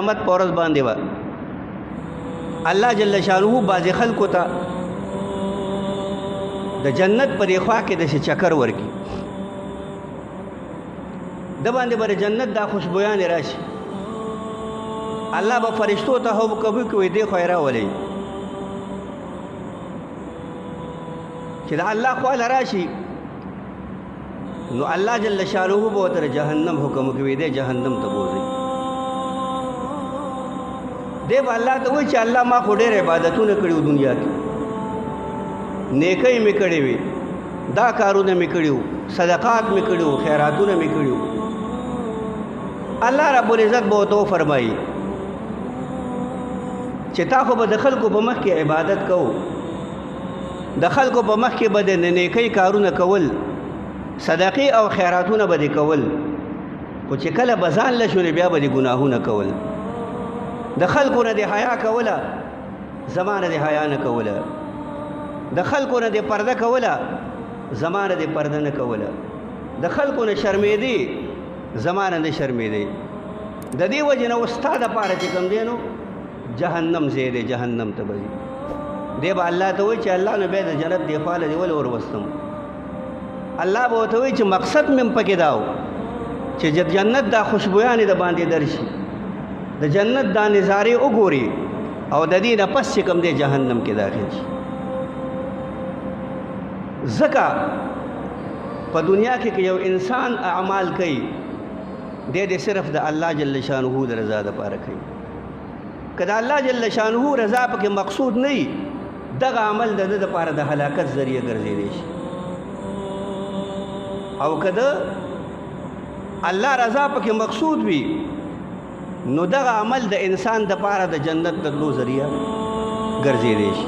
قیامت په ورځ باندې به الله جل شانه بعضې خلکو ته د جنت په دې خوا کې داسې چکر ورکړي، د باندې به د جنت دا خوشبویانې راشي. الله به فرشتو ته حکم کوي دې خوا یې راولئ چې د الله خوا له راشي، نو الله جل شانه به ورته جهنم حکم کوي دې جهنم ته بوځئ. دې به الله ته وایي چې الله ما خو ډېر عبادتونه کړي وو دنیا کې، نیکۍ مې کړې وي، دا کارونه مې کړي وو، صدقات مې کړي وو، خیراتونه مې کړي وو. الله رب العزت به ورته وفرمایي چې تا خو به د خلکو په مخ کې عبادت کوو، د خلکو په مخ کې به د نیکۍ کارونه کول، صدقې او خیراتونه به دې کول، خو چې کله به ځان له شو بیا به دې ګناهونه کول. د خلکو نه دې حیا کوله، زما نه دې حیا نه کوله. د خلکو نه دې پرده کوله، زما نه دې پرده نه کوله. د خلکو نه شرمېدې، زما نه نه شرمېدې. د دې وجې نه ستا دپاره چې کوم دی نو جهنم ځای دی، جهنم ته به ځي. دی به الله ته وایي چې الله نو بیا د جنت دې خوا له دې ولې وروستم. الله به ورته وایي چې مقصد مې پکې دا و چې جنت دا خوشبویانې د باندې درشي، د جنت دا نظارې وګوري او د دې نه پس چې کوم دی جهنم کې داخل شي. ځکه په دنیا کې که یو انسان اعمال کوي دی صرف د الله جل شانه د رضا دپاره کوي. که د الله جل شانه رضا پکې مقصود نه وي، دغه عمل د ده دپاره د هلاکت ذریعه ګرځېدی شي. او که د الله رضا پکې مقصود وي، نو دغه عمل د انسان دپاره د جنت د تلو ذریعه ګرځېدی شي.